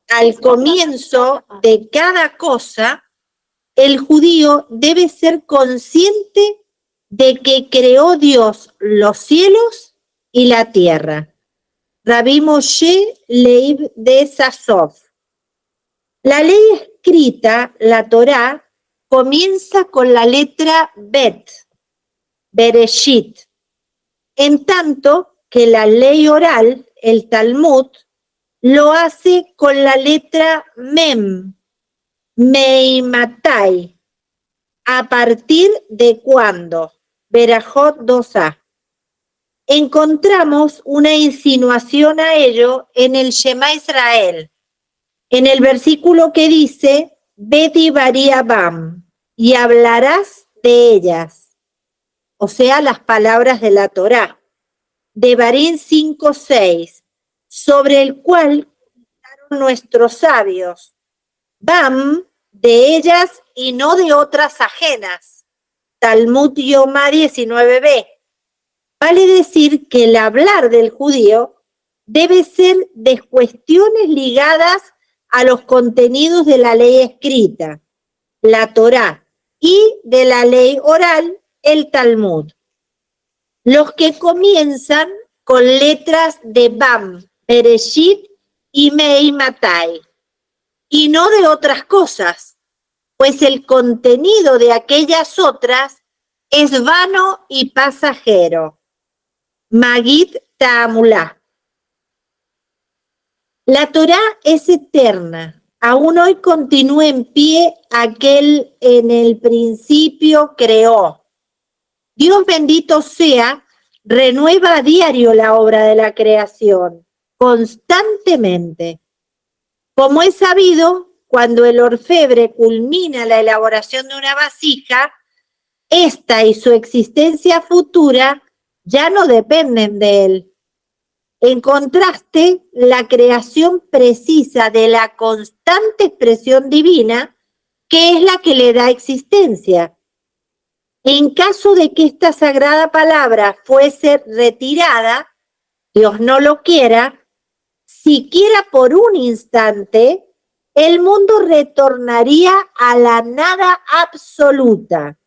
Al comienzo de cada cosa, el judío debe ser consciente de que creó Dios los cielos y la tierra. Rabbi Moshe Leib de Sasov. La ley escrita, la Torá, comienza con la letra Bet, Bereshit, en tanto que la ley oral, el Talmud, lo hace con la letra Mem, Meimatai, a partir de cuando, Berajot 2a. Encontramos una insinuación a ello en el Shema Israel, en el versículo que dice, Beti Bam, y hablarás de ellas, o sea, las palabras de la Torá, de Barín 5:6, sobre el cual comentaron nuestros sabios, Bam, de ellas y no de otras ajenas, Talmud Yomá 19b. Vale decir que el hablar del judío debe ser de cuestiones ligadas a los contenidos de la ley escrita, la Torá, y de la ley oral, el Talmud. Los que comienzan con letras de Bam, Bereshit y Meimatai, y no de otras cosas, pues el contenido de aquellas otras es vano y pasajero. Magid Ta'amulá. La Torá es eterna. Aún hoy continúa en pie aquel en el principio creó. Dios bendito sea, renueva a diario la obra de la creación, constantemente. Como es sabido, cuando el orfebre culmina la elaboración de una vasija, esta y su existencia futura ya no dependen de él. En contraste, la creación precisa de la constante expresión divina, que es la que le da existencia. En caso de que esta sagrada palabra fuese retirada, Dios no lo quiera, siquiera por un instante, el mundo retornaría a la nada absoluta.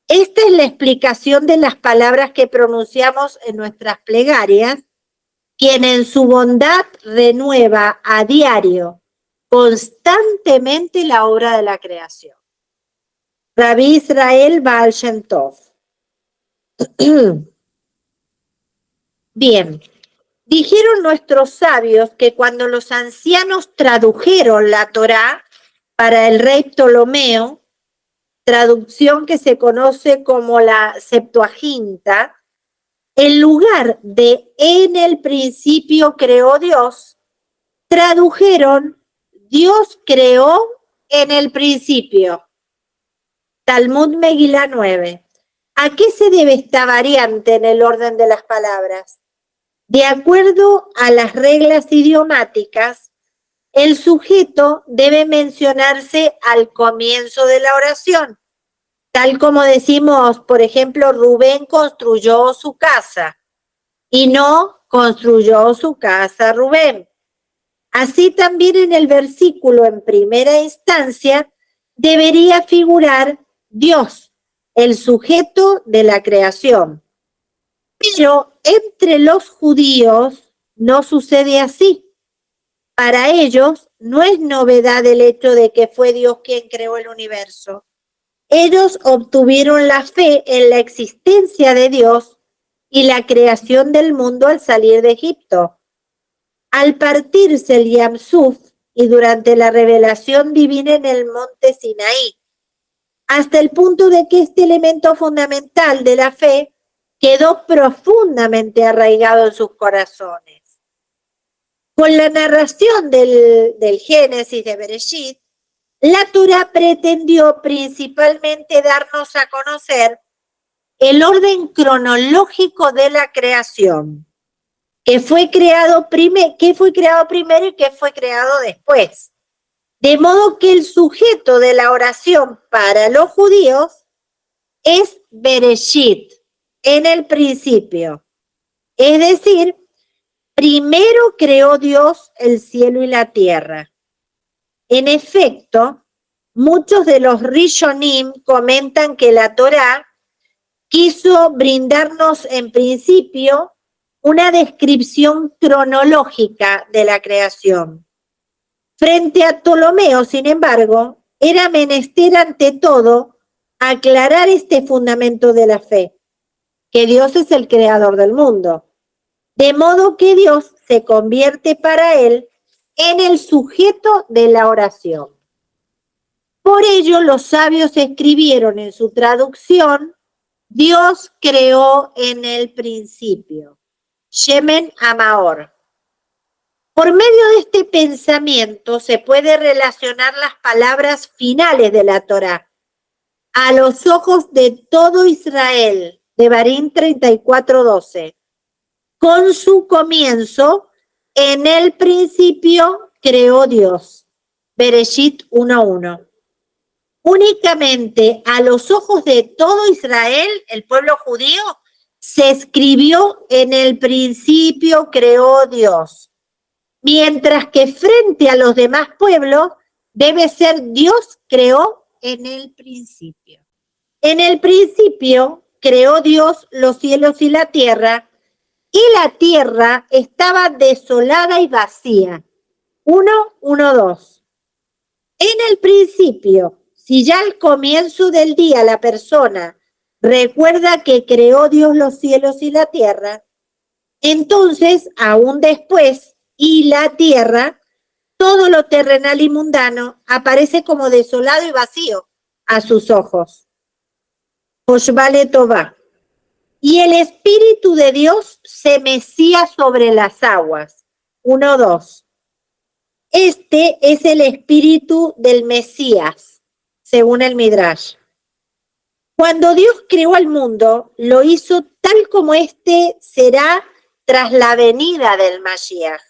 Esta es la explicación de las palabras que pronunciamos en nuestras plegarias, quien en su bondad renueva a diario, constantemente la obra de la creación. Rabbi Israel Baal Shem Tov. Bien, dijeron nuestros sabios que cuando los ancianos tradujeron la Torá para el rey Ptolomeo, traducción que se conoce como la Septuaginta, en lugar de en el principio creó Dios, tradujeron Dios creó en el principio. Talmud Megilá 9. ¿A qué se debe esta variante en el orden de las palabras? De acuerdo a las reglas idiomáticas, el sujeto debe mencionarse al comienzo de la oración, tal como decimos, por ejemplo, Rubén construyó su casa y no construyó su casa Rubén. Así también en el versículo en primera instancia debería figurar Dios, el sujeto de la creación. Pero entre los judíos no sucede así. Para ellos no es novedad el hecho de que fue Dios quien creó el universo. Ellos obtuvieron la fe en la existencia de Dios y la creación del mundo al salir de Egipto. Al partirse el Yam Suf y durante la revelación divina en el monte Sinaí, hasta el punto de que este elemento fundamental de la fe quedó profundamente arraigado en sus corazones. Con la narración del Génesis de Bereshit, la Torá pretendió principalmente darnos a conocer el orden cronológico de la creación, qué fue creado primero y qué fue creado después. De modo que el sujeto de la oración para los judíos es Bereshit, en el principio. Es decir, primero creó Dios el cielo y la tierra. En efecto, muchos de los Rishonim comentan que la Torá quiso brindarnos en principio una descripción cronológica de la creación. Frente a Ptolomeo, sin embargo, era menester ante todo aclarar este fundamento de la fe, que Dios es el creador del mundo, de modo que Dios se convierte para él en el sujeto de la oración. Por ello, los sabios escribieron en su traducción: Dios creó en el principio. Shemen Amaor. Por medio de este pensamiento se puede relacionar las palabras finales de la Torá. A los ojos de todo Israel, Devarim 34:12, con su comienzo, en el principio creó Dios. Bereshit 1:1. Únicamente a los ojos de todo Israel, el pueblo judío, se escribió: en el principio creó Dios. Mientras que frente a los demás pueblos debe ser Dios creó en el principio. En el principio creó Dios los cielos y la tierra tierra estaba desolada y vacía. 1:1:2. En el principio, si ya al comienzo del día la persona recuerda que creó Dios los cielos y la tierra, entonces, aún después, y la tierra, todo lo terrenal y mundano aparece como desolado y vacío a sus ojos. Oshvale Tová. Y el Espíritu de Dios se mecía sobre las aguas. 1:2. Este es el espíritu del Mesías, según el Midrash. Cuando Dios creó al mundo, lo hizo tal como este será tras la venida del Mashiach,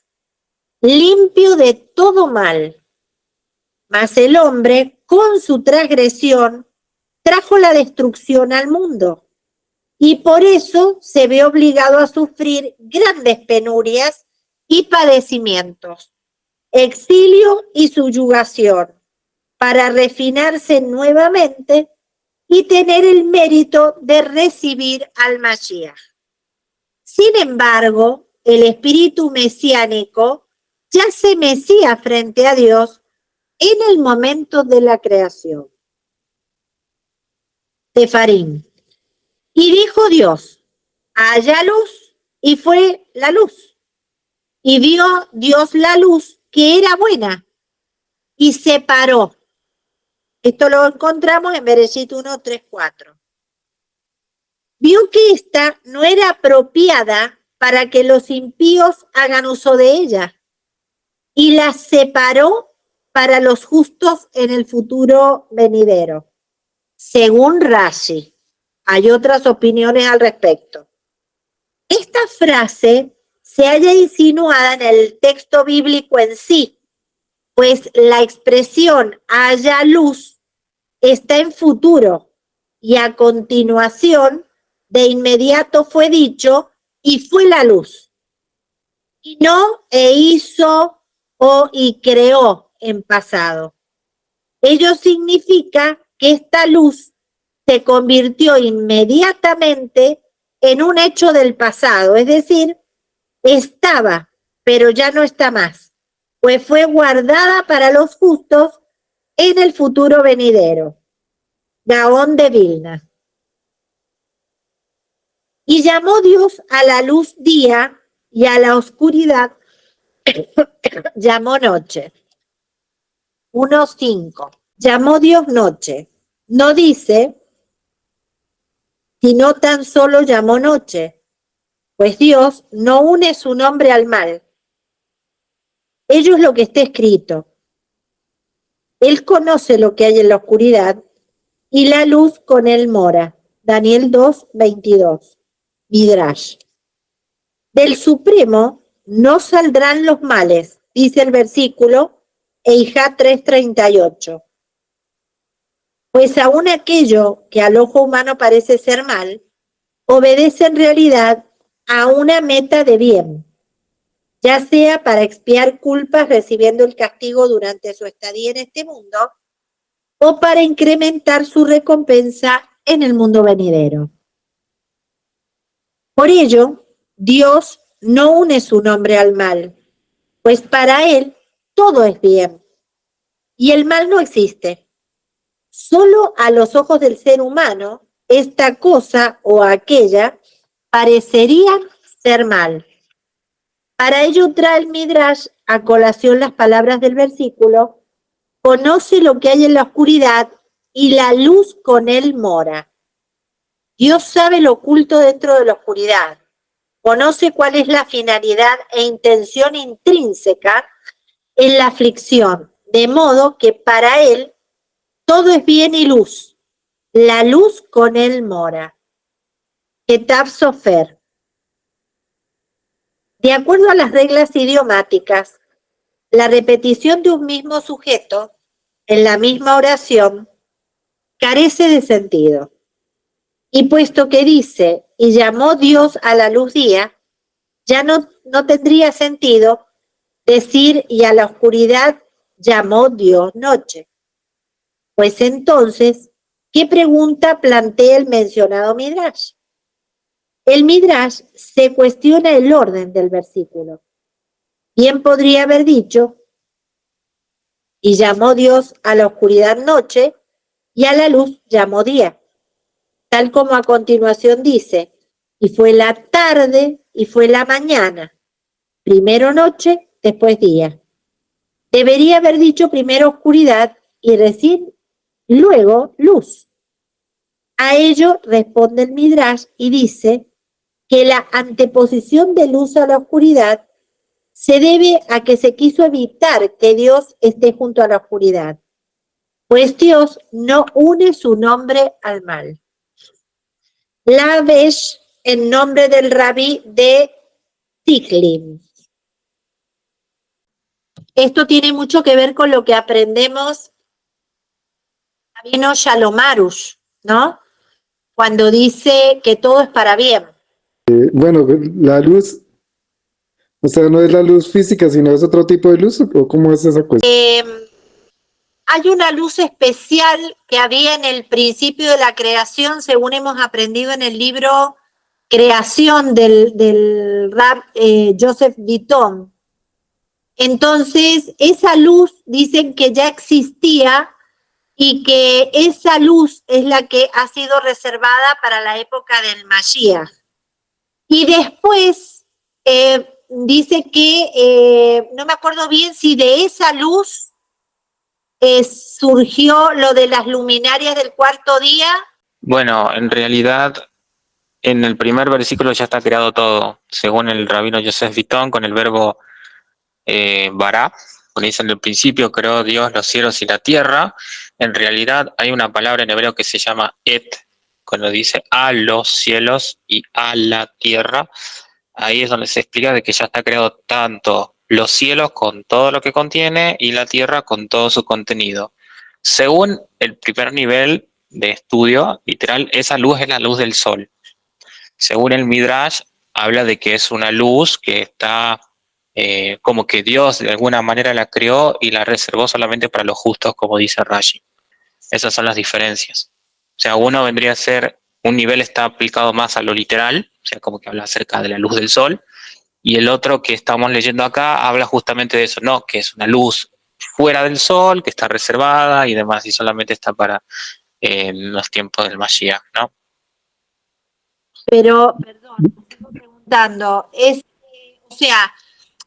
limpio de todo mal. Mas el hombre, con su transgresión, trajo la destrucción al mundo, y por eso se ve obligado a sufrir grandes penurias y padecimientos, exilio y subyugación, para refinarse nuevamente y tener el mérito de recibir al Mashiach. Sin embargo, el espíritu mesiánico ya se mecía frente a Dios en el momento de la creación. Tefarim. Y dijo Dios: haya luz, y fue la luz. Y vio Dios la luz, que era buena, y separó. Esto lo encontramos en Bereshit 1:3-4. Vio que esta no era apropiada para que los impíos hagan uso de ella, y la separó para los justos en el futuro venidero, según Rashi. Hay otras opiniones al respecto. Esta frase se halla insinuada en el texto bíblico en sí, pues la expresión haya luz está en futuro y a continuación de inmediato fue dicho y fue la luz. Y no hizo y creó en pasado. Ello significa que esta luz se convirtió inmediatamente en un hecho del pasado, es decir, estaba, pero ya no está más, pues fue guardada para los justos en el futuro venidero. Gaón de Vilna. Y llamó Dios a la luz día y a la oscuridad llamó noche. 1:5. Llamó Dios noche. No dice, sino tan solo llamó noche, pues Dios no une su nombre al mal. Ello es lo que está escrito. Él conoce lo que hay en la oscuridad y la luz con él mora. Daniel 2:22. Midrash. Del Supremo no saldrán los males, dice el versículo Eijá 3:38. Pues aún aquello que al ojo humano parece ser mal, obedece en realidad a una meta de bien, ya sea para expiar culpas recibiendo el castigo durante su estadía en este mundo o para incrementar su recompensa en el mundo venidero. Por ello, Dios no une su nombre al mal, pues para Él todo es bien y el mal no existe. Solo a los ojos del ser humano, esta cosa o aquella parecería ser mal. Para ello trae el Midrash a colación las palabras del versículo: conoce lo que hay en la oscuridad y la luz con él mora. Dios sabe lo oculto dentro de la oscuridad, conoce cuál es la finalidad e intención intrínseca en la aflicción, de modo que para él todo es bien y luz. La luz con él mora. Ketav Sofer. De acuerdo a las reglas idiomáticas, la repetición de un mismo sujeto en la misma oración carece de sentido. Y puesto que dice, y llamó Dios a la luz día, ya no tendría sentido decir, y a la oscuridad llamó Dios noche. Pues entonces, ¿qué pregunta plantea el mencionado Midrash? El Midrash se cuestiona el orden del versículo. Bien podría haber dicho, y llamó Dios a la oscuridad noche, y a la luz llamó día. Tal como a continuación dice, y fue la tarde y fue la mañana. Primero noche, después día. Debería haber dicho primero oscuridad y recién luego luz. A ello responde el Midrash y dice que la anteposición de luz a la oscuridad se debe a que se quiso evitar que Dios esté junto a la oscuridad, pues Dios no une su nombre al mal. La Vesh en nombre del rabí de Tiklim. Esto tiene mucho que ver con lo que aprendemos Rabino Shalom Arush, ¿no? Cuando dice que todo es para bien. Bueno, la luz, o sea, no es la luz física, sino es otro tipo de luz, ¿o cómo es esa cuestión? Hay una luz especial que había en el principio de la creación, según hemos aprendido en el libro Creación del Rab Joseph Bitton. Entonces, esa luz dicen que ya existía y que esa luz es la que ha sido reservada para la época del Mashiach. Y después dice que, no me acuerdo bien si de esa luz surgió lo de las luminarias del cuarto día. Bueno, en realidad en el primer versículo ya está creado todo, según el rabino Joseph Bitton, con el verbo bará, cuando dice en el principio creó Dios los cielos y la tierra. En realidad hay una palabra en hebreo que se llama et, cuando dice a los cielos y a la tierra. Ahí es donde se explica de que ya está creado tanto los cielos con todo lo que contiene y la tierra con todo su contenido. Según el primer nivel de estudio, literal, esa luz es la luz del sol. Según el Midrash, habla de que es una luz que está como que Dios de alguna manera la creó y la reservó solamente para los justos, como dice Rashi. Esas son las diferencias. O sea, uno vendría a ser, un nivel está aplicado más a lo literal, o sea, como que habla acerca de la luz del sol, y el otro que estamos leyendo acá habla justamente de eso, no, que es una luz fuera del sol, que está reservada y demás, y solamente está para los tiempos del Mashiach, ¿no? Pero, perdón, sigo preguntando, o sea,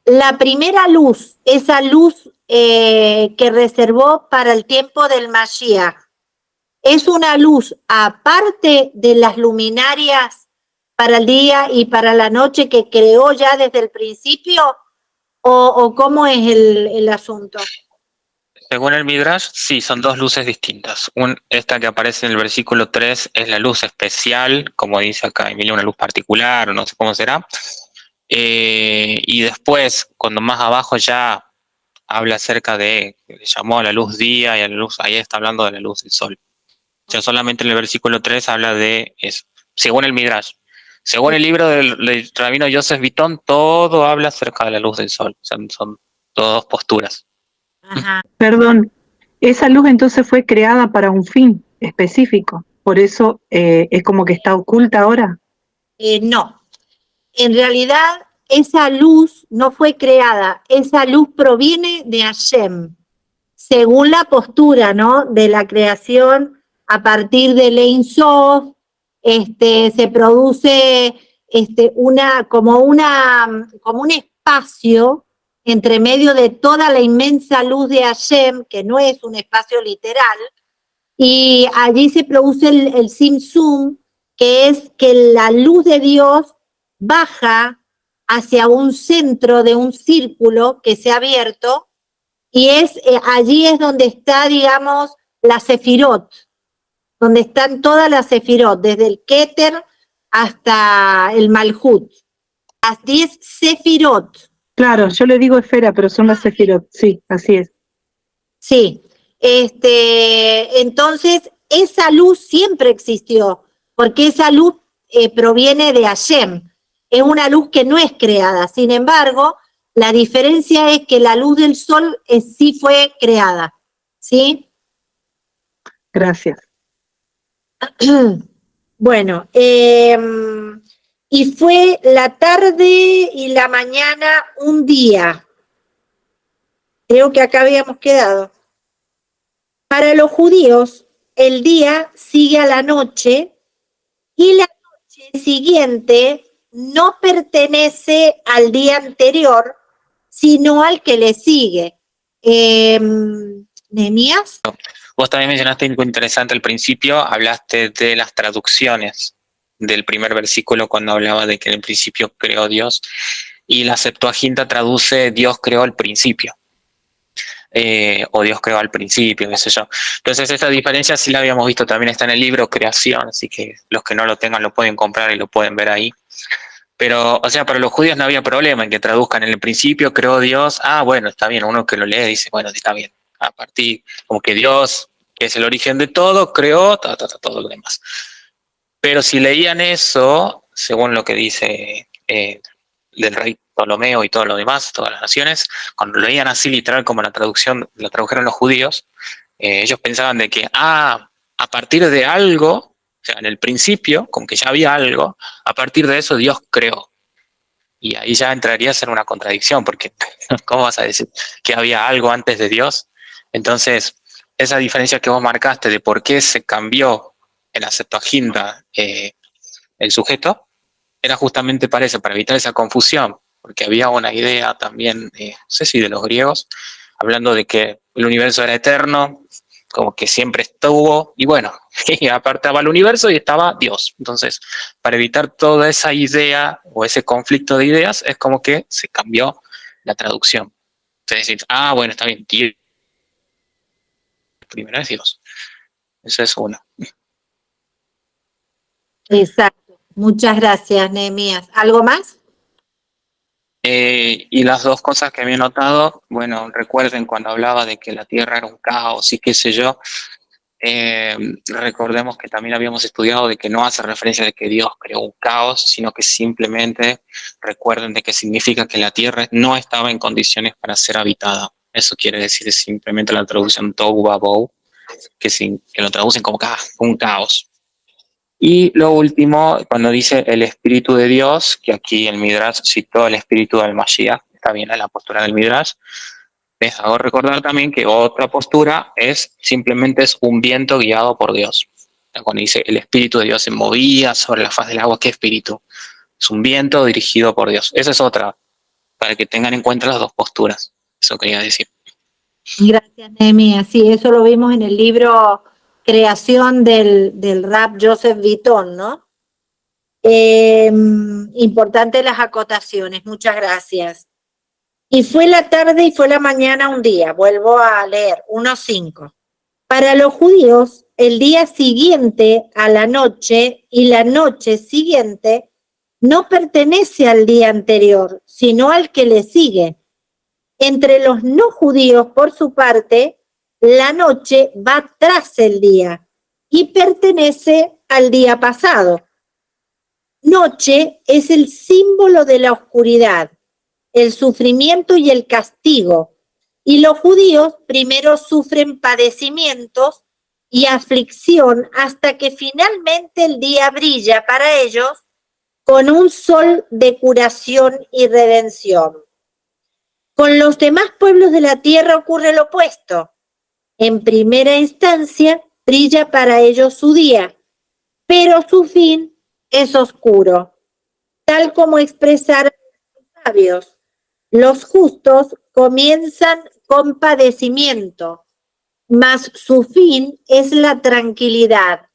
la primera luz, esa luz que reservó para el tiempo del Mashiach, ¿es una luz aparte de las luminarias para el día y para la noche que creó ya desde el principio? ¿O cómo es el asunto? Según el Midrash, sí, son dos luces distintas. Esta que aparece en el versículo 3 es la luz especial, como dice acá Emilia, una luz particular, o no sé cómo será. Y después, cuando más abajo ya habla acerca de, le llamó a la luz día y a la luz, ahí está hablando de la luz del sol. O sea, solamente en el versículo 3 habla de eso, según el Midrash. Según el libro del rabino Joseph Vitón, todo habla acerca de la luz del sol. O sea, son todas posturas. Ajá. Perdón, esa luz entonces fue creada para un fin específico, por eso es como que está oculta ahora. No, en realidad esa luz no fue creada, esa luz proviene de Hashem, según la postura, ¿no?, de la creación a partir del Ein Sof, se produce como un espacio entre medio de toda la inmensa luz de Hashem, que no es un espacio literal, y allí se produce el Tzimtzum, que es que la luz de Dios baja hacia un centro de un círculo que se ha abierto, y allí es donde está, digamos, la Sefirot, donde están todas las Sefirot, desde el Keter hasta el Malhut. Las 10 Sefirot. Claro, yo le digo esfera, pero son las sefirot, sí, así es. Sí, entonces esa luz siempre existió, porque esa luz proviene de Hashem, es una luz que no es creada. Sin embargo, la diferencia es que la luz del sol sí fue creada, ¿sí? Gracias. Bueno, y fue la tarde y la mañana un día. Creo que acá habíamos quedado. Para los judíos, el día sigue a la noche y la noche siguiente no pertenece al día anterior, sino al que le sigue. ¿Nehemías? Vos también mencionaste algo interesante al principio, hablaste de las traducciones del primer versículo cuando hablaba de que en el principio creó Dios, y la Septuaginta traduce Dios creó al principio. O Dios creó al principio, qué sé yo. Entonces esta diferencia sí la habíamos visto, también está en el libro Creación, así que los que no lo tengan lo pueden comprar y lo pueden ver ahí. Pero, o sea, para los judíos no había problema en que traduzcan en el principio creó Dios, bueno, está bien, uno que lo lee dice, bueno, está bien, a partir, como que Dios, que es el origen de todo, creó todo lo demás. Pero si leían eso, según lo que dice del rey Ptolomeo y todo lo demás, todas las naciones, cuando lo leían así literal como la tradujeron los judíos, ellos pensaban de que, a partir de algo, o sea, en el principio, como que ya había algo, a partir de eso Dios creó. Y ahí ya entraría a ser una contradicción, porque ¿cómo vas a decir que había algo antes de Dios? Entonces, esa diferencia que vos marcaste de por qué se cambió en la Septuaginta el sujeto, era justamente para eso, para evitar esa confusión, porque había una idea también, no sé si de los griegos, hablando de que el universo era eterno, como que siempre estuvo, y bueno, y aparte estaba el universo y estaba Dios. Entonces, para evitar toda esa idea o ese conflicto de ideas, es como que se cambió la traducción. Es decir, bueno, está bien, Dios, primero es Dios. Eso es una. Exacto. Muchas gracias, Nehemías. ¿Algo más? Y las dos cosas que había notado, bueno, recuerden cuando hablaba de que la Tierra era un caos y qué sé yo, recordemos que también habíamos estudiado de que no hace referencia de que Dios creó un caos, sino que simplemente recuerden de que significa que la Tierra no estaba en condiciones para ser habitada. Eso quiere decir simplemente la traducción Tohu Vabohu, que lo traducen como un caos. Y lo último, cuando dice el Espíritu de Dios, que aquí el Midrash citó el Espíritu del Mashiach, está bien la postura del Midrash, les hago recordar también que otra postura simplemente es un viento guiado por Dios. Cuando dice el Espíritu de Dios se movía sobre la faz del agua, ¿qué espíritu? Es un viento dirigido por Dios. Esa es otra, para que tengan en cuenta las dos posturas. Eso quería decir. Gracias, Nehemías. Sí, eso lo vimos en el libro Creación del Rab Joseph Vitón, ¿no? Importante las acotaciones, muchas gracias. Y fue la tarde y fue la mañana un día, vuelvo a leer, 1:5. Para los judíos, el día siguiente a la noche y la noche siguiente no pertenece al día anterior, sino al que le sigue. Entre los no judíos, por su parte, la noche va tras el día y pertenece al día pasado. Noche es el símbolo de la oscuridad, el sufrimiento y el castigo. Y los judíos primero sufren padecimientos y aflicción hasta que finalmente el día brilla para ellos con un sol de curación y redención. Con los demás pueblos de la tierra ocurre lo opuesto. En primera instancia brilla para ellos su día, pero su fin es oscuro, tal como expresaron los sabios. Los justos comienzan con padecimiento, mas su fin es la tranquilidad.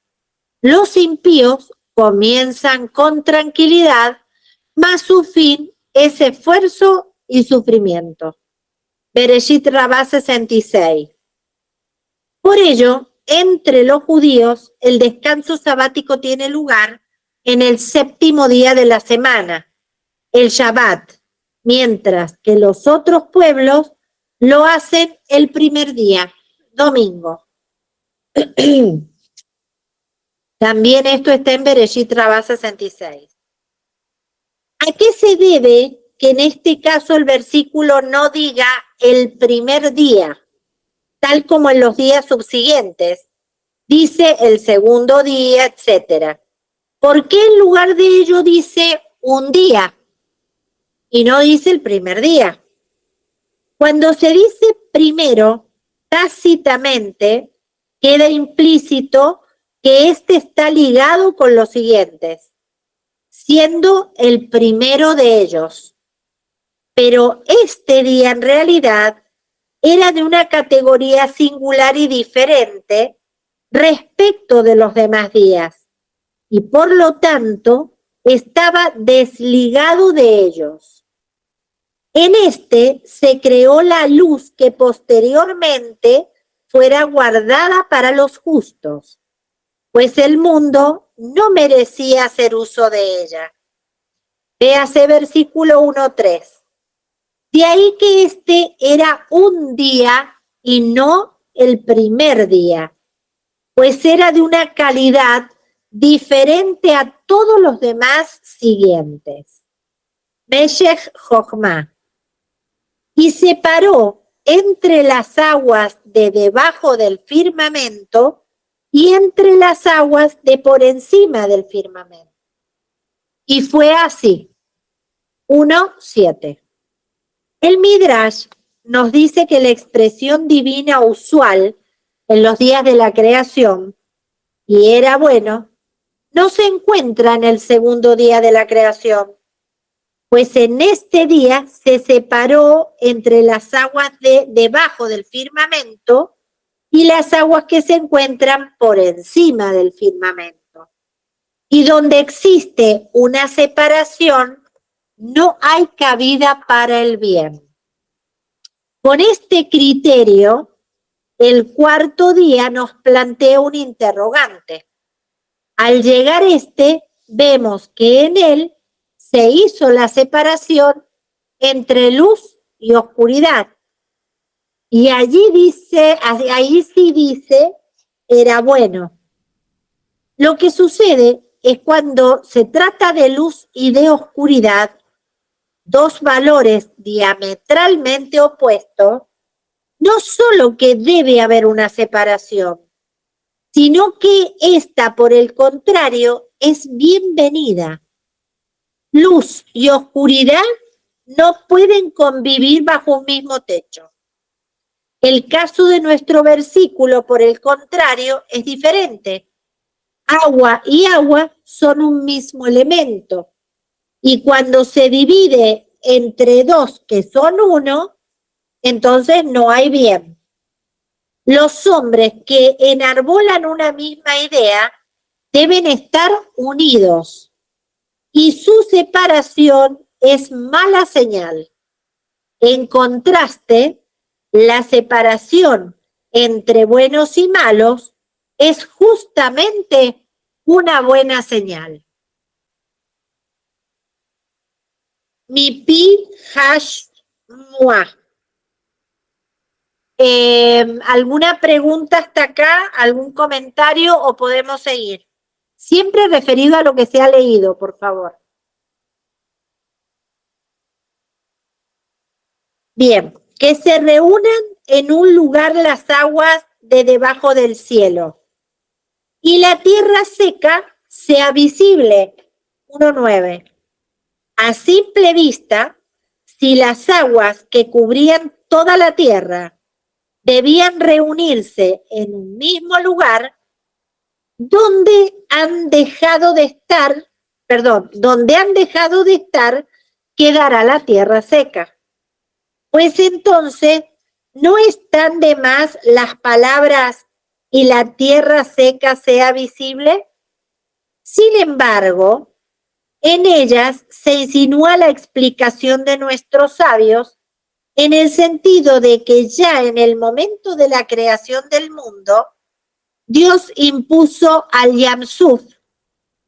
Los impíos comienzan con tranquilidad, mas su fin es esfuerzo y sufrimiento. Bereshit Rabá 66. Por ello, entre los judíos, el descanso sabático tiene lugar en el séptimo día de la semana, el Shabbat, mientras que los otros pueblos lo hacen el primer día, domingo. También esto está en Bereshit Rabá 66. ¿A qué se debe que en este caso el versículo no diga el primer día, tal como en los días subsiguientes? Dice el segundo día, etc. ¿Por qué en lugar de ello dice un día y no dice el primer día? Cuando se dice primero, tácitamente, queda implícito que este está ligado con los siguientes, siendo el primero de ellos. Pero este día en realidad era de una categoría singular y diferente respecto de los demás días, y por lo tanto estaba desligado de ellos. En este se creó la luz que posteriormente fuera guardada para los justos, pues el mundo no merecía hacer uso de ella. Véase versículo 1:3. De ahí que este era un día y no el primer día, pues era de una calidad diferente a todos los demás siguientes. Meshech Jochma. Y separó entre las aguas de debajo del firmamento y entre las aguas de por encima del firmamento. Y fue así. 1:7. El Midrash nos dice que la expresión divina usual en los días de la creación, y era bueno, no se encuentra en el segundo día de la creación, pues en este día se separó entre las aguas de debajo del firmamento y las aguas que se encuentran por encima del firmamento. Y donde existe una separación, no hay cabida para el bien. Con este criterio, el cuarto día nos plantea un interrogante. Al llegar vemos que en él se hizo la separación entre luz y oscuridad. Y allí dice, ahí sí dice, era bueno. Lo que sucede es cuando se trata de luz y de oscuridad, dos valores diametralmente opuestos, no solo que debe haber una separación, sino que esta, por el contrario, es bienvenida. Luz y oscuridad no pueden convivir bajo un mismo techo. El caso de nuestro versículo, por el contrario, es diferente. Agua y agua son un mismo elemento. Y cuando se divide entre dos que son uno, entonces no hay bien. Los hombres que enarbolan una misma idea deben estar unidos y su separación es mala señal. En contraste, la separación entre buenos y malos es justamente una buena señal. Mi pi hash mua. ¿Alguna pregunta hasta acá? ¿Algún comentario o podemos seguir? Siempre referido a lo que se ha leído, por favor. Bien, que se reúnan en un lugar las aguas de debajo del cielo y la tierra seca sea visible. 1:9. A simple vista, si las aguas que cubrían toda la tierra debían reunirse en un mismo lugar, donde han dejado de estar, quedará la tierra seca. Pues entonces, ¿no están de más las palabras y la tierra seca sea visible? Sin embargo, en ellas se insinúa la explicación de nuestros sabios en el sentido de que ya en el momento de la creación del mundo, Dios impuso al Yam-Suf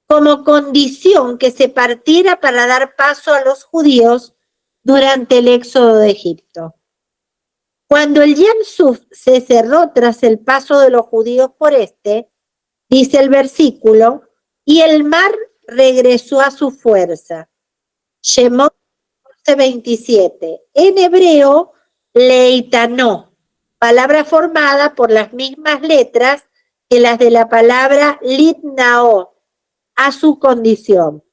como condición que se partiera para dar paso a los judíos durante el éxodo de Egipto. Cuando el Yam-Suf se cerró tras el paso de los judíos por este, dice el versículo, y el mar regresó a su fuerza. Shemot 14:27. En hebreo, leitanó, palabra formada por las mismas letras que las de la palabra litnao, a su condición.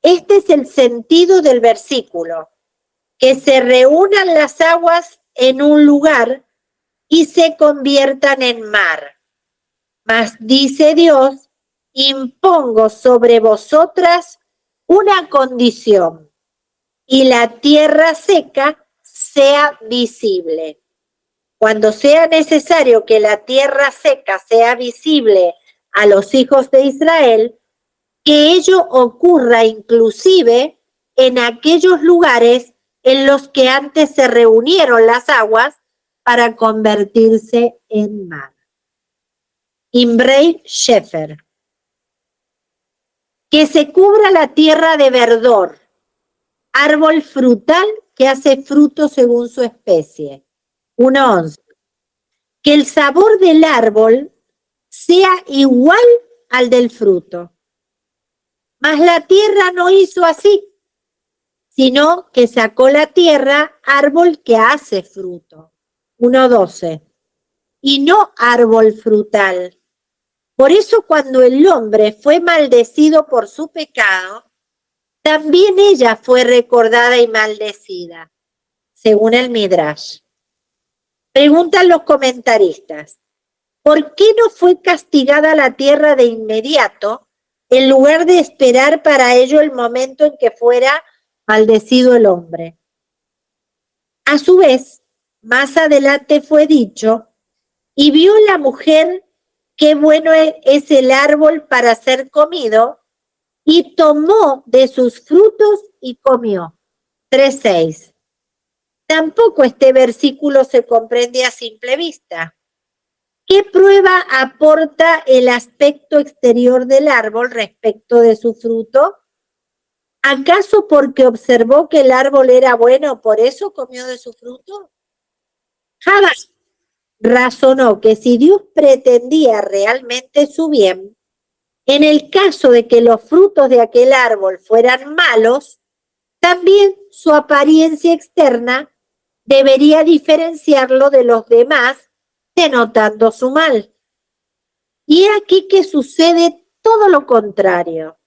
Este es el sentido del versículo, que se reúnan las aguas en un lugar y se conviertan en mar. Mas dice Dios, impongo sobre vosotras una condición, y la tierra seca sea visible. Cuando sea necesario que la tierra seca sea visible a los hijos de Israel, que ello ocurra inclusive en aquellos lugares en los que antes se reunieron las aguas para convertirse en mar. Imrei Shefer. Que se cubra la tierra de verdor, árbol frutal que hace fruto según su especie. 1:11. Que el sabor del árbol sea igual al del fruto. Mas la tierra no hizo así, sino que sacó la tierra árbol que hace fruto. 1:12. Y no árbol frutal. Por eso cuando el hombre fue maldecido por su pecado, también ella fue recordada y maldecida, según el Midrash. Preguntan los comentaristas, ¿por qué no fue castigada la tierra de inmediato en lugar de esperar para ello el momento en que fuera maldecido el hombre? A su vez, más adelante fue dicho, y vio la mujer qué bueno es el árbol para ser comido, y tomó de sus frutos y comió. 3:6. Tampoco este versículo se comprende a simple vista. ¿Qué prueba aporta el aspecto exterior del árbol respecto de su fruto? ¿Acaso porque observó que el árbol era bueno, por eso comió de su fruto? Jabá razonó que si Dios pretendía realmente su bien, en el caso de que los frutos de aquel árbol fueran malos, también su apariencia externa debería diferenciarlo de los demás, denotando su mal. Y aquí que sucede todo lo contrario.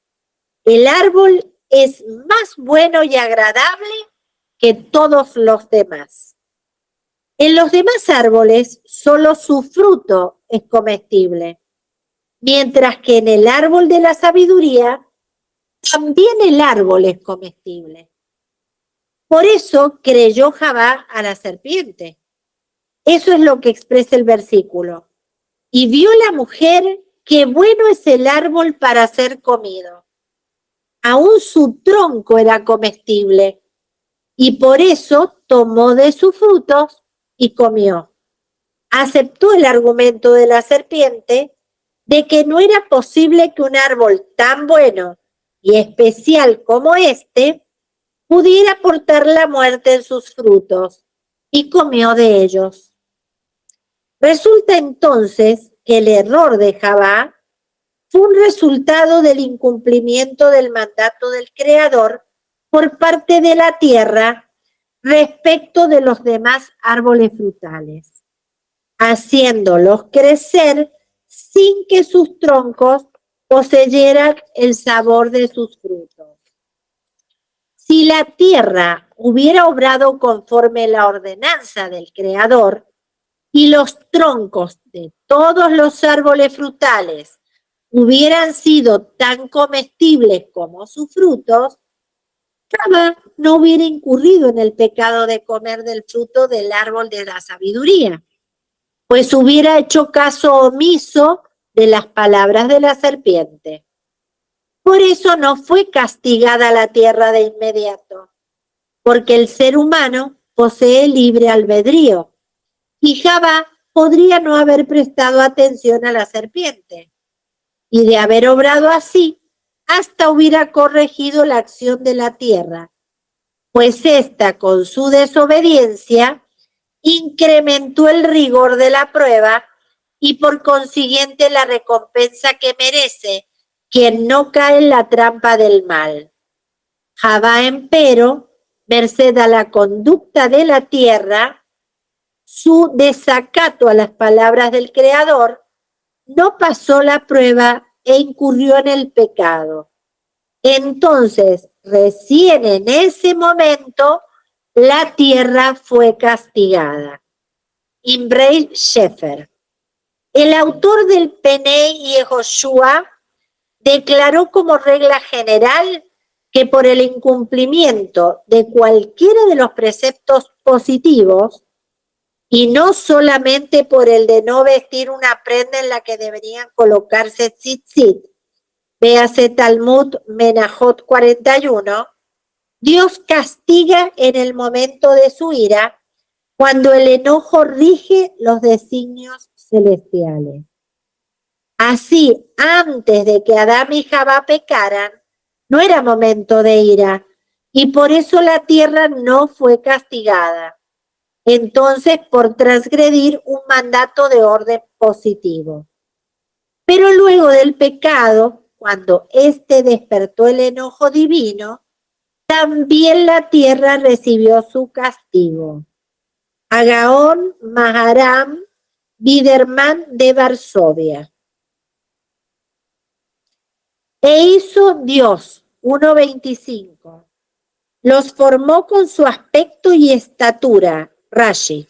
El árbol es más bueno y agradable que todos los demás. En los demás árboles, solo su fruto es comestible, mientras que en el árbol de la sabiduría, también el árbol es comestible. Por eso creyó Jabá a la serpiente. Eso es lo que expresa el versículo. Y vio la mujer que bueno es el árbol para ser comido. Aún su tronco era comestible, y por eso tomó de sus frutos y comió. Aceptó el argumento de la serpiente de que no era posible que un árbol tan bueno y especial como este pudiera portar la muerte en sus frutos, y comió de ellos. Resulta entonces que el error de Javá fue un resultado del incumplimiento del mandato del Creador por parte de la tierra respecto de los demás árboles frutales, haciéndolos crecer sin que sus troncos poseyeran el sabor de sus frutos. Si la tierra hubiera obrado conforme la ordenanza del Creador y los troncos de todos los árboles frutales hubieran sido tan comestibles como sus frutos, Javá no hubiera incurrido en el pecado de comer del fruto del árbol de la sabiduría, pues hubiera hecho caso omiso de las palabras de la serpiente. Por eso no fue castigada la tierra de inmediato, porque el ser humano posee libre albedrío, y Javá podría no haber prestado atención a la serpiente, y de haber obrado así, hasta hubiera corregido la acción de la tierra, pues ésta con su desobediencia incrementó el rigor de la prueba y por consiguiente la recompensa que merece quien no cae en la trampa del mal. Javá, empero, merced a la conducta de la tierra, su desacato a las palabras del Creador, no pasó la prueba e incurrió en el pecado. Entonces, recién en ese momento, la tierra fue castigada. Imrei Shefer. El autor del Penei Yehoshua declaró como regla general que por el incumplimiento de cualquiera de los preceptos positivos, y no solamente por el de no vestir una prenda en la que deberían colocarse tzitzit, véase Talmud Menajot 41, Dios castiga en el momento de su ira cuando el enojo rige los designios celestiales. Así, antes de que Adán y Javá pecaran, no era momento de ira, y por eso la tierra no fue castigada. Entonces, por transgredir un mandato de orden positivo. Pero luego del pecado, cuando éste despertó el enojo divino, también la tierra recibió su castigo. Agaón Maharam Biderman de Varsovia. E hizo Dios, 1:25. Los formó con su aspecto y estatura, Rashi.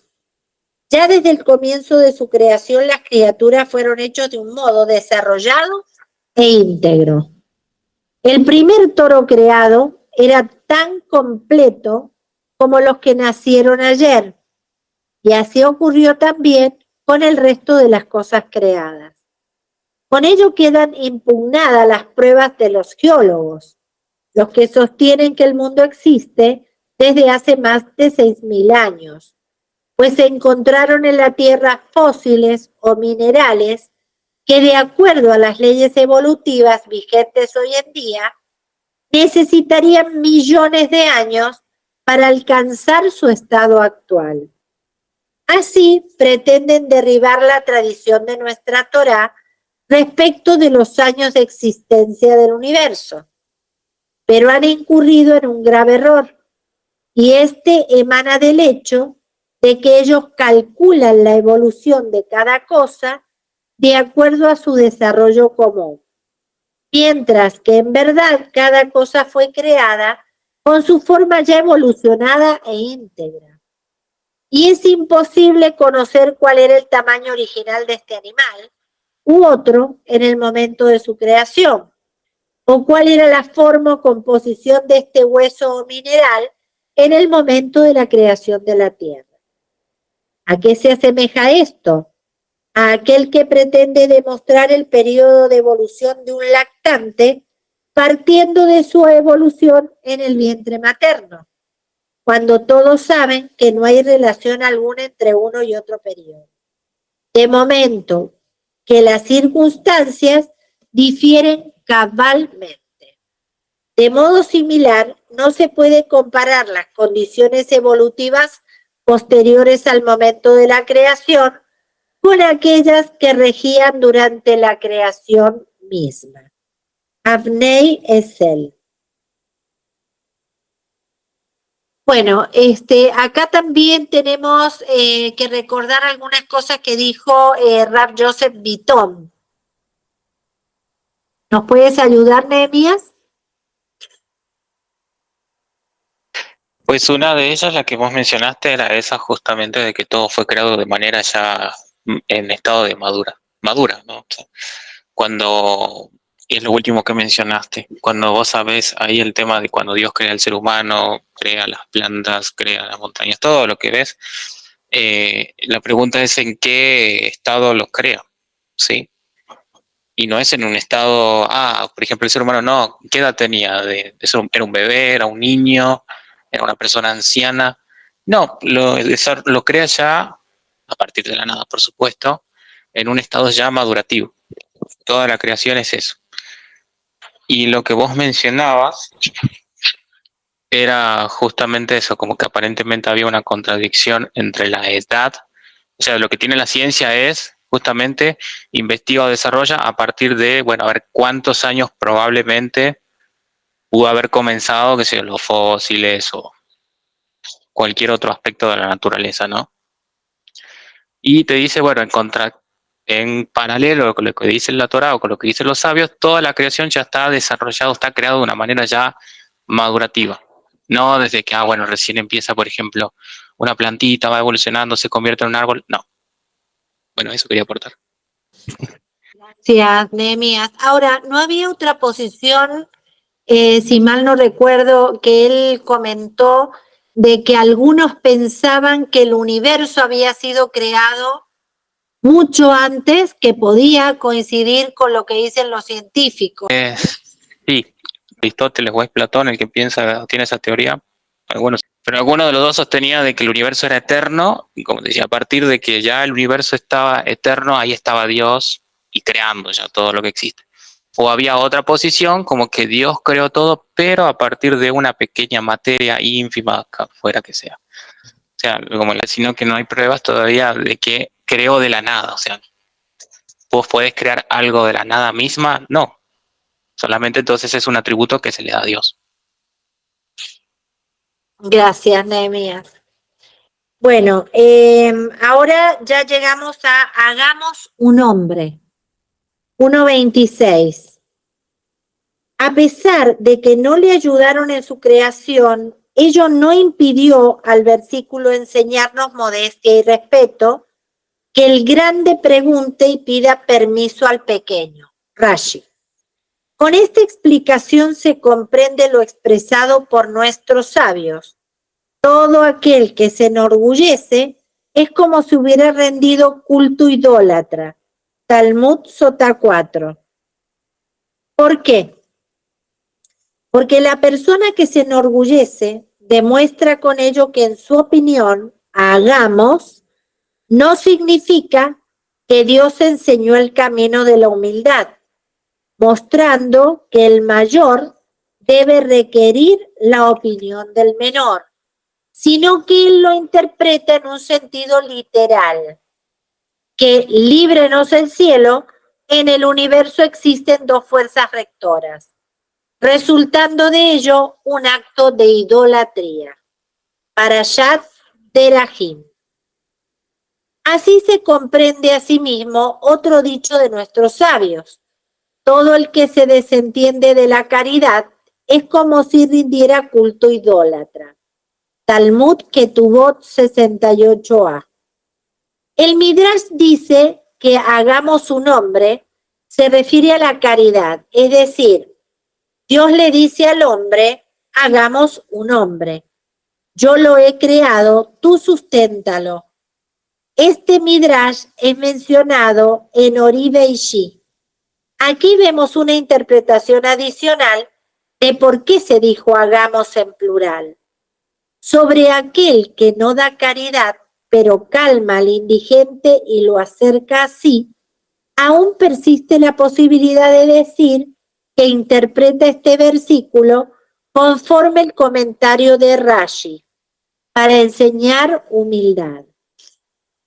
Ya desde el comienzo de su creación, las criaturas fueron hechos de un modo desarrollado e íntegro. El primer toro creado era tan completo como los que nacieron ayer, y así ocurrió también con el resto de las cosas creadas. Con ello quedan impugnadas las pruebas de los geólogos, los que sostienen que el mundo existe desde hace más de 6.000 años, pues se encontraron en la Tierra fósiles o minerales que, de acuerdo a las leyes evolutivas vigentes hoy en día, necesitarían millones de años para alcanzar su estado actual. Así, pretenden derribar la tradición de nuestra Torá respecto de los años de existencia del universo, pero han incurrido en un grave error, y este emana del hecho de que ellos calculan la evolución de cada cosa de acuerdo a su desarrollo común, mientras que en verdad cada cosa fue creada con su forma ya evolucionada e íntegra. Y es imposible conocer cuál era el tamaño original de este animal u otro en el momento de su creación, o cuál era la forma o composición de este hueso o mineral en el momento de la creación de la tierra. ¿A qué se asemeja esto? A aquel que pretende demostrar el periodo de evolución de un lactante partiendo de su evolución en el vientre materno, cuando todos saben que no hay relación alguna entre uno y otro periodo. De momento que las circunstancias difieren cabalmente. De modo similar, no se puede comparar las condiciones evolutivas posteriores al momento de la creación con aquellas que regían durante la creación misma. Avnei Esel. Bueno, acá también tenemos que recordar algunas cosas que dijo Rav Joseph Bitton. ¿Nos puedes ayudar, Nehemías? Pues una de ellas, la que vos mencionaste, era esa justamente de que todo fue creado de manera ya en estado de madura, ¿no? O sea, cuando, y es lo último que mencionaste, cuando vos sabés ahí el tema de cuando Dios crea el ser humano, crea las plantas, crea las montañas, todo lo que ves, la pregunta es en qué estado los crea, ¿sí? Y no es en un estado, por ejemplo, el ser humano no, ¿qué edad tenía? ¿Era un bebé, era un niño, era una persona anciana? No, lo crea ya, a partir de la nada, por supuesto, en un estado ya madurativo. Toda la creación es eso. Y lo que vos mencionabas era justamente eso, como que aparentemente había una contradicción entre la edad, o sea, lo que tiene la ciencia es justamente investiga o desarrolla a partir de, bueno, a ver cuántos años probablemente pudo haber comenzado, que sea, los fósiles o cualquier otro aspecto de la naturaleza, ¿no? Y te dice, bueno, en paralelo con lo que dice la Torá o con lo que dicen los sabios, toda la creación ya está desarrollada, está creada de una manera ya madurativa. No desde que, bueno, recién empieza, por ejemplo, una plantita, va evolucionando, se convierte en un árbol. No. Bueno, eso quería aportar. Gracias, Nehemías. Ahora, ¿no había otra posición, si mal no recuerdo, que él comentó de que algunos pensaban que el universo había sido creado mucho antes, que podía coincidir con lo que dicen los científicos? Sí, Aristóteles o es Platón el que tiene esa teoría. Pero alguno de los dos sostenía de que el universo era eterno, y como decía, a partir de que ya el universo estaba eterno, ahí estaba Dios y creando ya todo lo que existe. O había otra posición, como que Dios creó todo, pero a partir de una pequeña materia ínfima, fuera que sea. O sea, sino que no hay pruebas todavía de que creó de la nada. O sea, ¿vos podés crear algo de la nada misma? No. Solamente entonces es un atributo que se le da a Dios. Gracias, Nehemías. Bueno, ahora ya llegamos a Hagamos un hombre. 1:26. A pesar de que no le ayudaron en su creación, ello no impidió al versículo enseñarnos modestia y respeto, que el grande pregunte y pida permiso al pequeño. Rashi. Con esta explicación se comprende lo expresado por nuestros sabios. Todo aquel que se enorgullece es como si hubiera rendido culto idólatra. Talmud Sota 4. ¿Por qué? Porque la persona que se enorgullece demuestra con ello que en su opinión, hagamos, no significa que Dios enseñó el camino de la humildad, mostrando que el mayor debe requerir la opinión del menor, sino que él lo interpreta en un sentido literal, que líbrenos el cielo, en el universo existen dos fuerzas rectoras, resultando de ello un acto de idolatría. Parashat Derahim. Así se comprende asimismo otro dicho de nuestros sabios. Todo el que se desentiende de la caridad es como si rindiera culto idólatra. Talmud Ketubot 68a. El Midrash dice que hagamos un hombre, se refiere a la caridad, es decir, Dios le dice al hombre, hagamos un hombre. Yo lo he creado, tú susténtalo. Este Midrash es mencionado en Ori Beishi. Aquí vemos una interpretación adicional de por qué se dijo hagamos en plural. Sobre aquel que no da caridad, pero calma al indigente y lo acerca así, aún persiste la posibilidad de decir que interpreta este versículo conforme el comentario de Rashi, para enseñar humildad.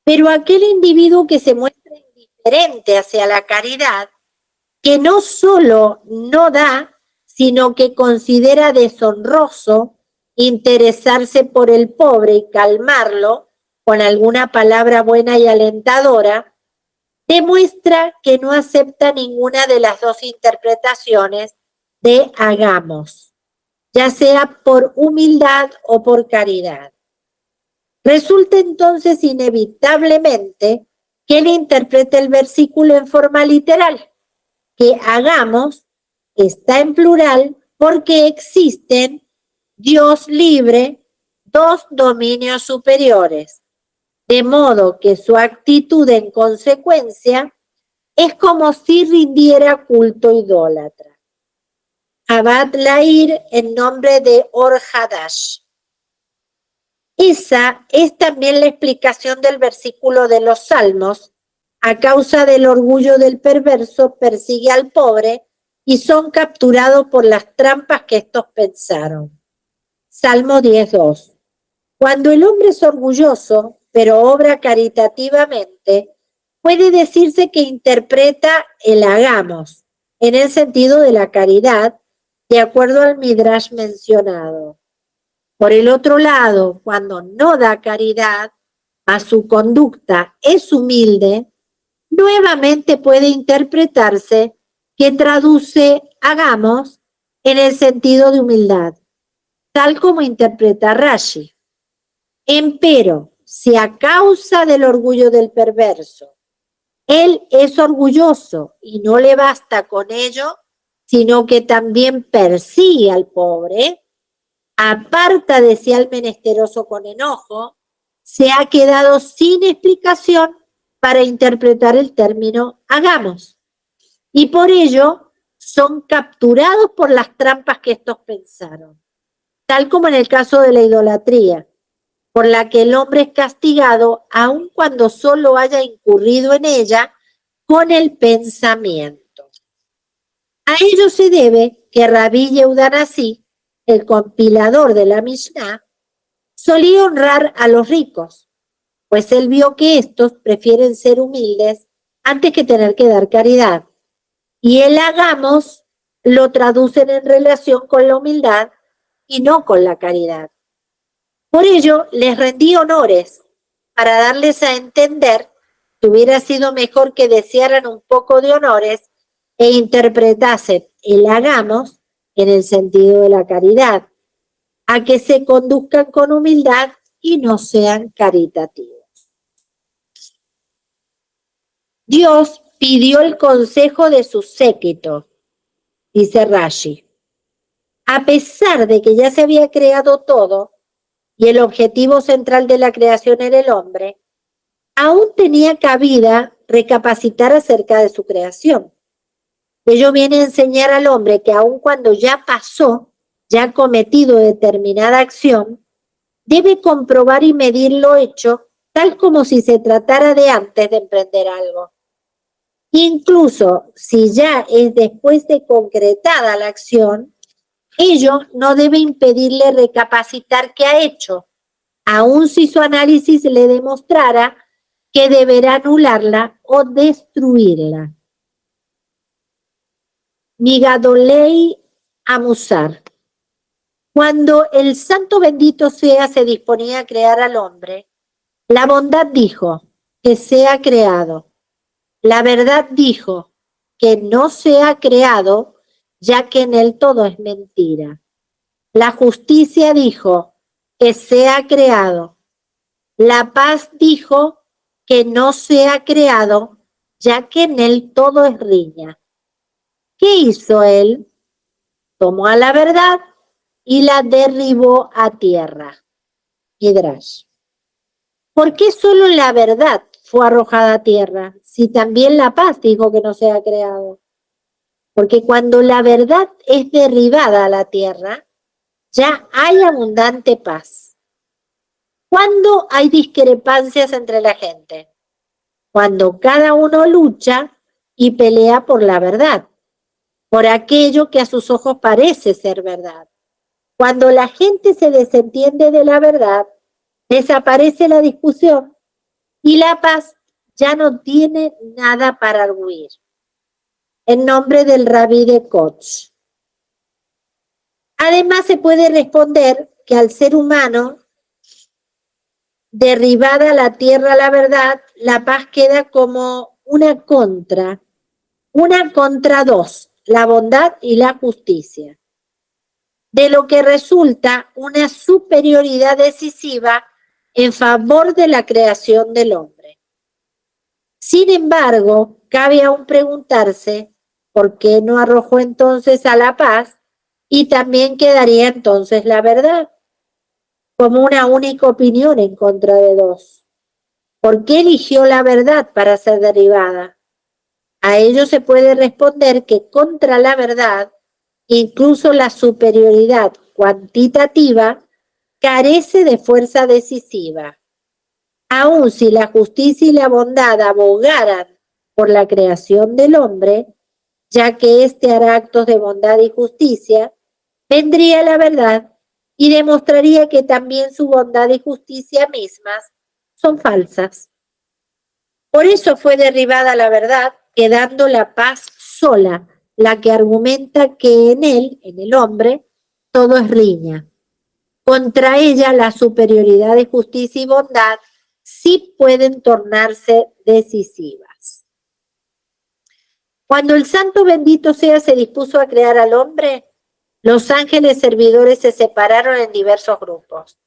Pero aquel individuo que se muestra indiferente hacia la caridad, que no solo no da, sino que considera deshonroso interesarse por el pobre y calmarlo con alguna palabra buena y alentadora, demuestra que no acepta ninguna de las dos interpretaciones de hagamos, ya sea por humildad o por caridad. Resulta entonces inevitablemente que él interprete el versículo en forma literal, que hagamos está en plural porque existen, Dios libre, dos dominios superiores, de modo que su actitud en consecuencia es como si rindiera culto idólatra. Abad Lair en nombre de Or Hadash. Esa es también la explicación del versículo de los Salmos. A causa del orgullo del perverso, persigue al pobre y son capturados por las trampas que estos pensaron. Salmo 10:2. Cuando el hombre es orgulloso, pero obra caritativamente, puede decirse que interpreta el hagamos, en el sentido de la caridad, de acuerdo al Midrash mencionado. Por el otro lado, cuando no da caridad, mas su conducta es humilde, nuevamente puede interpretarse que traduce hagamos en el sentido de humildad, tal como interpreta Rashi. Empero, si a causa del orgullo del perverso, él es orgulloso y no le basta con ello, sino que también persigue al pobre, aparta de sí al menesteroso con enojo, se ha quedado sin explicación para interpretar el término hagamos. Y por ello son capturados por las trampas que estos pensaron, tal como en el caso de la idolatría, por la que el hombre es castigado aun cuando solo haya incurrido en ella con el pensamiento. A ello se debe que Rabí Yehuda Nasi, el compilador de la Mishnah, solía honrar a los ricos, pues él vio que estos prefieren ser humildes antes que tener que dar caridad. Y el hagamos lo traducen en relación con la humildad y no con la caridad. Por ello, les rendí honores para darles a entender que hubiera sido mejor que desearan un poco de honores e interpretasen el hagamos en el sentido de la caridad, a que se conduzcan con humildad y no sean caritativos. Dios pidió el consejo de su séquito, dice Rashi. A pesar de que ya se había creado todo y el objetivo central de la creación era el hombre, aún tenía cabida recapacitar acerca de su creación. Ello viene a enseñar al hombre que aun cuando ya pasó, ya ha cometido determinada acción, debe comprobar y medir lo hecho tal como si se tratara de antes de emprender algo. Incluso si ya es después de concretada la acción, ello no debe impedirle recapacitar qué ha hecho, aun si su análisis le demostrara que deberá anularla o destruirla. Migadolei Amusar. Cuando el santo bendito sea se disponía a crear al hombre, la bondad dijo que sea creado. La verdad dijo que no sea creado, ya que en él todo es mentira. La justicia dijo que sea creado. La paz dijo que no sea creado, ya que en él todo es riña. ¿Qué hizo él? Tomó a la verdad y la derribó a tierra. Midrash. ¿Por qué solo la verdad fue arrojada a tierra, si también la paz dijo que no sea creado? Porque cuando la verdad es derribada a la tierra, ya hay abundante paz. ¿Cuándo hay discrepancias entre la gente? Cuando cada uno lucha y pelea por la verdad, por aquello que a sus ojos parece ser verdad. Cuando la gente se desentiende de la verdad, desaparece la discusión y la paz ya no tiene nada para arguir. En nombre del Rabí de Koch. Además, se puede responder que al ser humano, derribada la tierra la verdad, la paz queda como una contra dos, la bondad y la justicia, de lo que resulta una superioridad decisiva en favor de la creación del hombre. Sin embargo, cabe aún preguntarse por qué no arrojó entonces a la paz y también quedaría entonces la verdad, como una única opinión en contra de dos. ¿Por qué eligió la verdad para ser derribada? A ello se puede responder que contra la verdad, incluso la superioridad cuantitativa carece de fuerza decisiva. Aun si la justicia y la bondad abogaran por la creación del hombre, ya que éste hará actos de bondad y justicia, vendría la verdad y demostraría que también su bondad y justicia mismas son falsas. Por eso fue derribada la verdad, quedando la paz sola, la que argumenta que en él, en el hombre, todo es riña. Contra ella, la superioridad de justicia y bondad sí pueden tornarse decisivas. Cuando el santo bendito sea se dispuso a crear al hombre, los ángeles servidores se separaron en diversos grupos.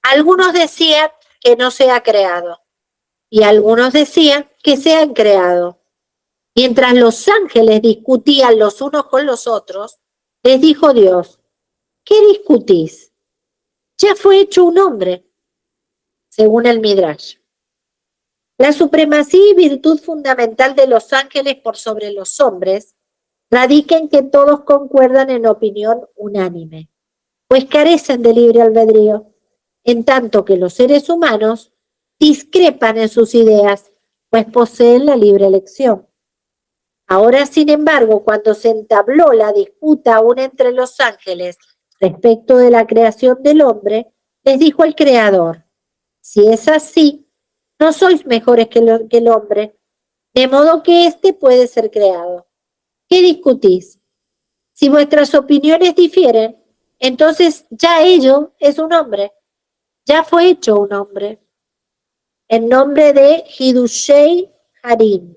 Algunos decían que no se ha creado y algunos decían que se han creado. Mientras los ángeles discutían los unos con los otros, les dijo Dios, ¿qué discutís? Ya fue hecho un hombre, según el Midrash. La supremacía y virtud fundamental de los ángeles por sobre los hombres radica en que todos concuerdan en opinión unánime, pues carecen de libre albedrío, en tanto que los seres humanos discrepan en sus ideas, pues poseen la libre elección. Ahora, sin embargo, cuando se entabló la disputa aún entre los ángeles respecto de la creación del hombre, les dijo el Creador, si es así, no sois mejores que el hombre, de modo que éste puede ser creado. ¿Qué discutís? Si vuestras opiniones difieren, entonces ya ello es un hombre, ya fue hecho un hombre. En nombre de Hidushei Harim.